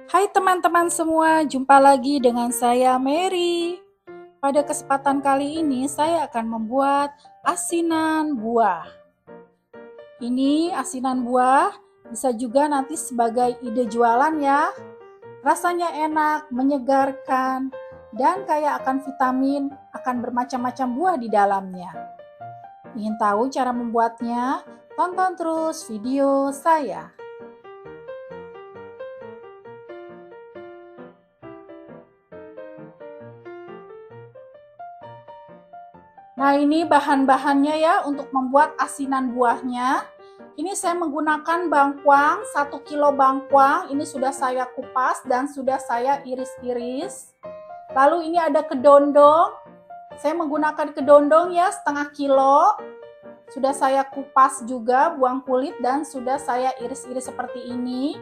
Hai teman-teman semua, jumpa lagi dengan saya Mary. Pada kesempatan kali ini saya akan membuat asinan buah. Ini asinan buah bisa juga nanti sebagai ide jualan ya. Rasanya enak, menyegarkan, dan kaya akan vitamin, akan bermacam-macam buah di dalamnya. Ingin tahu cara membuatnya? Tonton terus video saya. Nah, ini bahan-bahannya ya untuk membuat asinan buahnya. Ini saya menggunakan bangkuang, 1 kilo bangkuang. Ini sudah saya kupas dan sudah saya iris-iris. Lalu ini ada kedondong. Saya menggunakan kedondong ya, setengah kilo. Sudah saya kupas juga, buang kulit dan sudah saya iris-iris seperti ini.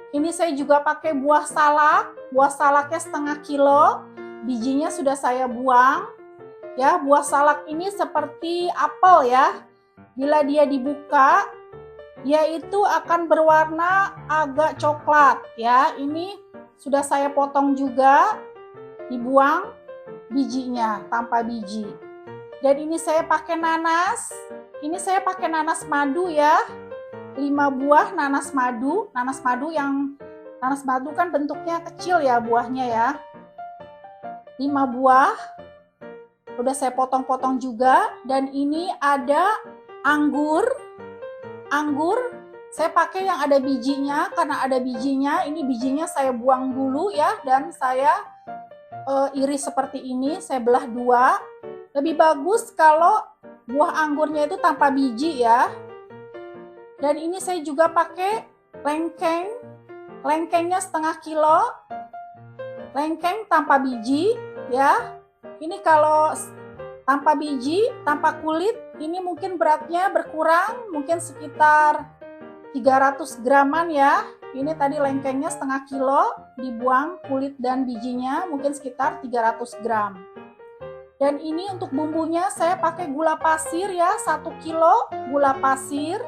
Ini saya juga pakai buah salak. Buah salaknya setengah kilo. Bijinya sudah saya buang. Ya, buah salak ini seperti apel ya. Bila dia dibuka, dia itu akan berwarna agak coklat ya. Ini sudah saya potong juga, dibuang bijinya tanpa biji. Dan ini saya pakai nanas. Ini saya pakai nanas madu ya. 5 buah nanas madu. Nanas madu kan bentuknya kecil ya buahnya ya. 5 buah. Udah saya potong-potong juga. Dan ini ada anggur saya pakai yang ada bijinya. Karena ada bijinya, ini bijinya saya buang dulu ya. Dan saya iris seperti ini, saya belah 2. Lebih bagus kalau buah anggurnya itu tanpa biji ya. Dan ini saya juga pakai lengkengnya setengah kilo. Lengkeng tanpa biji ya. Ini kalau tanpa biji, tanpa kulit, ini mungkin beratnya berkurang, mungkin sekitar 300 graman ya. Ini tadi lengkengnya setengah kilo, dibuang kulit dan bijinya, mungkin sekitar 300 gram. Dan ini untuk bumbunya saya pakai gula pasir ya, 1 kilo gula pasir.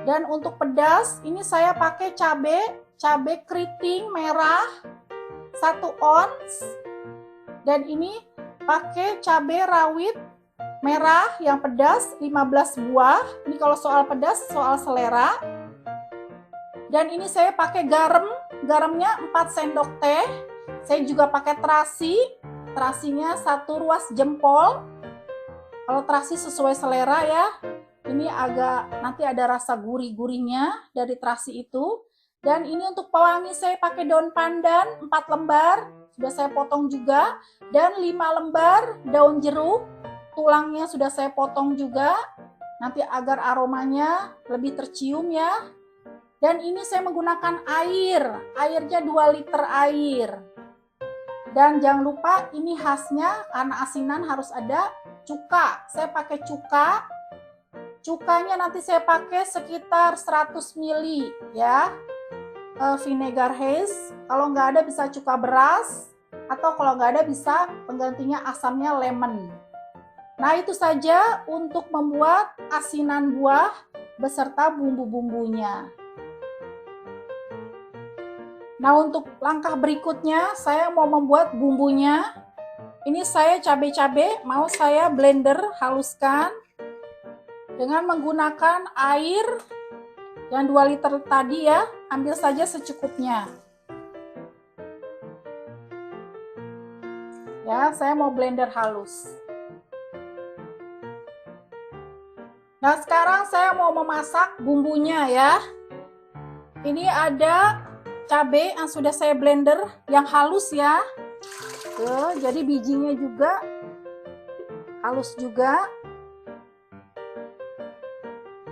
Dan untuk pedas, ini saya pakai cabai keriting merah, 1 ons. Dan ini pakai cabai rawit merah yang pedas 15 buah. Ini kalau soal pedas, soal selera. Dan ini saya pakai garamnya 4 sendok teh. Saya juga pakai terasinya 1 ruas jempol. Kalau terasi sesuai selera ya. Ini agak nanti ada rasa gurih-gurihnya dari terasi itu. Dan ini untuk pewangi saya pakai daun pandan 4 lembar. Sudah saya potong juga, dan 5 lembar daun jeruk, tulangnya sudah saya potong juga, nanti agar aromanya lebih tercium ya. Dan ini saya menggunakan airnya 2 liter air. Dan jangan lupa ini khasnya, karena asinan harus ada cuka, saya pakai cuka. Cukanya nanti saya pakai sekitar 100 ml ya. Vinegar haze, kalau nggak ada bisa cuka beras, atau kalau nggak ada bisa penggantinya asamnya lemon. Nah, itu saja untuk membuat asinan buah beserta bumbu-bumbunya. Nah, untuk langkah berikutnya saya mau membuat bumbunya. Ini saya cabai-cabai mau saya blender haluskan dengan menggunakan air yang 2 liter tadi ya. Ambil saja secukupnya. Ya, saya mau blender halus. Nah, sekarang saya mau memasak bumbunya ya. Ini ada cabai yang sudah saya blender yang halus ya. Tuh, jadi bijinya juga halus juga.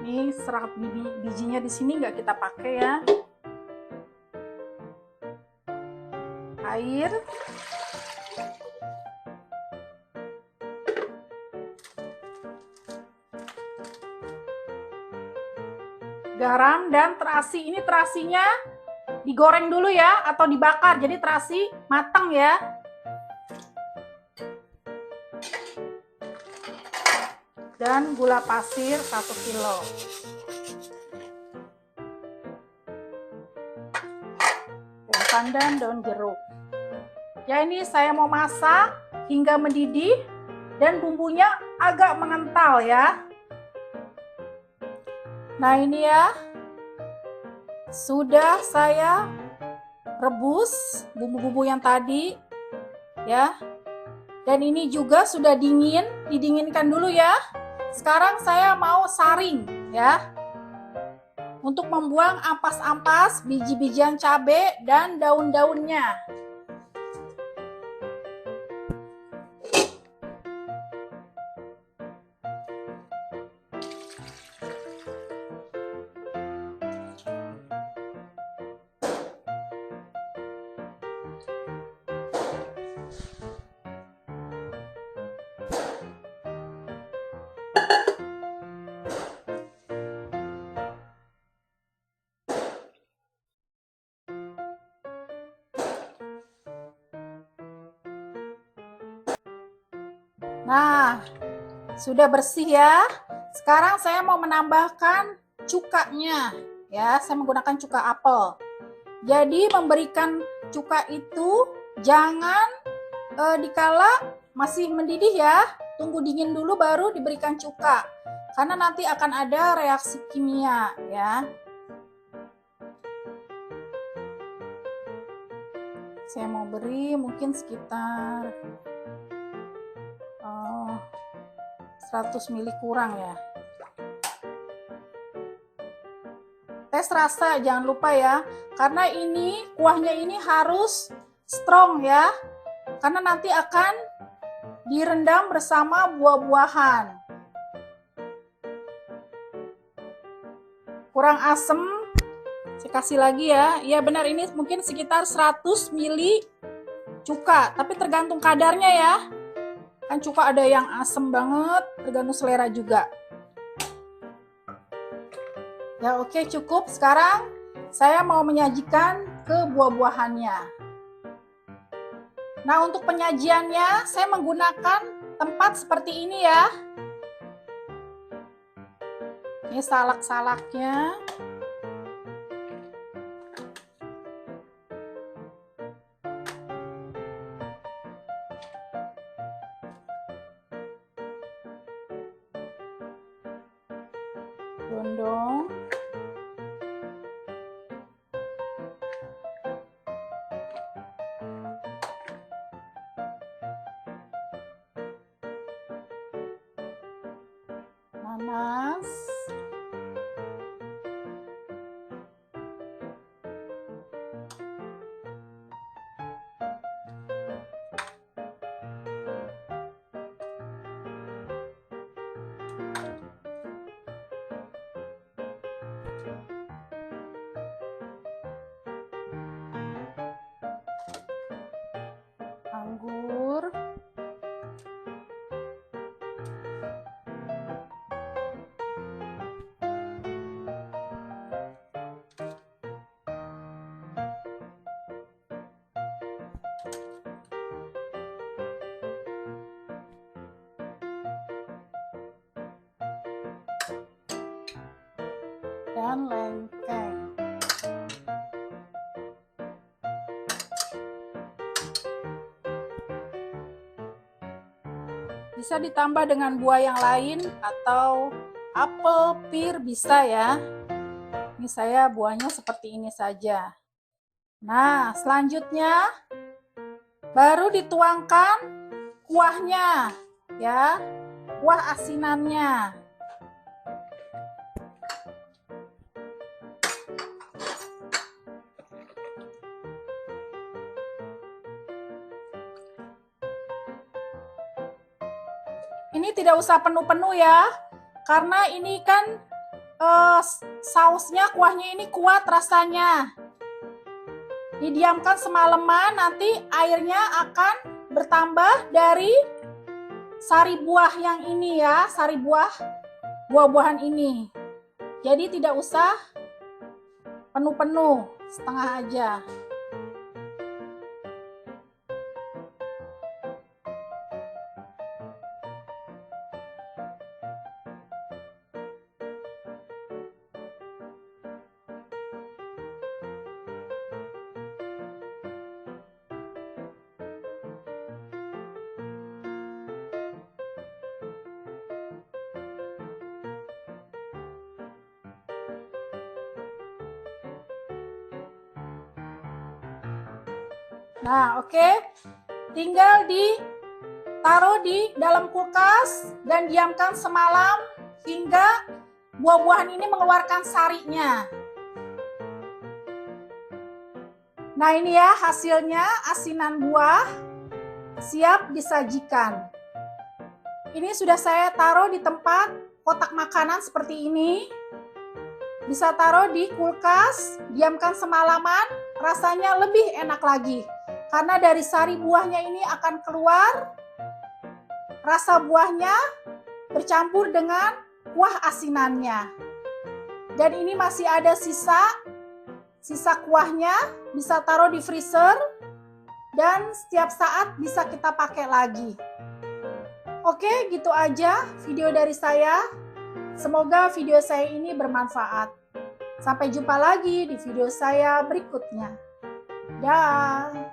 Ini serat bijinya di sini nggak kita pakai ya. Air, garam dan terasi. Ini terasinya digoreng dulu ya, atau dibakar, jadi terasi matang ya. Dan gula pasir 1 kilo. pandan, daun jeruk. Ya, ini saya mau masak hingga mendidih dan bumbunya agak mengental ya. Nah, ini ya, sudah saya rebus bumbu-bumbu yang tadi ya. Dan ini juga sudah dingin, didinginkan dulu ya. Sekarang saya mau saring ya. Untuk membuang ampas-ampas biji-bijian cabai dan daun-daunnya. Nah, sudah bersih ya. Sekarang saya mau menambahkan cukanya ya. Saya menggunakan cuka apel. Jadi memberikan cuka itu jangan dikala masih mendidih ya. Tunggu dingin dulu baru diberikan cuka. Karena nanti akan ada reaksi kimia ya. Saya mau beri mungkin sekitar 100 ml kurang ya. Tes rasa jangan lupa ya, karena ini kuahnya ini harus strong ya, karena nanti akan direndam bersama buah-buahan. Kurang asem, saya kasih lagi ya. Iya benar, ini mungkin sekitar 100 ml cuka, tapi tergantung kadarnya ya. Kan cuka ada yang asem banget, tergantung selera juga. Ya oke, cukup. Sekarang saya mau menyajikan ke buah-buahannya. Nah, untuk penyajiannya saya menggunakan tempat seperti ini ya. Ini salak-salaknya. Gondong. Nanas. Anggur. Dan lengkeng. Bisa ditambah dengan buah yang lain atau apel, pir bisa ya. Ini saya buahnya seperti ini saja. Nah, selanjutnya baru dituangkan kuahnya ya. Kuah asinannya. Ini tidak usah penuh-penuh ya, karena ini kan sausnya, kuahnya ini kuat rasanya. Didiamkan semalaman, nanti airnya akan bertambah dari sari buah yang ini ya, sari buah-buahan ini. Jadi tidak usah penuh-penuh, setengah aja. Nah, oke. Tinggal ditaruh di dalam kulkas dan diamkan semalam hingga buah-buahan ini mengeluarkan sarinya. Nah, ini ya hasilnya, asinan buah siap disajikan. Ini sudah saya taruh di tempat kotak makanan seperti ini. Bisa taruh di kulkas, diamkan semalaman, rasanya lebih enak lagi. Karena dari sari buahnya ini akan keluar rasa buahnya bercampur dengan kuah asinannya. Dan ini masih ada sisa kuahnya, bisa taruh di freezer dan setiap saat bisa kita pakai lagi. Oke, gitu aja video dari saya. Semoga video saya ini bermanfaat. Sampai jumpa lagi di video saya berikutnya. Dah.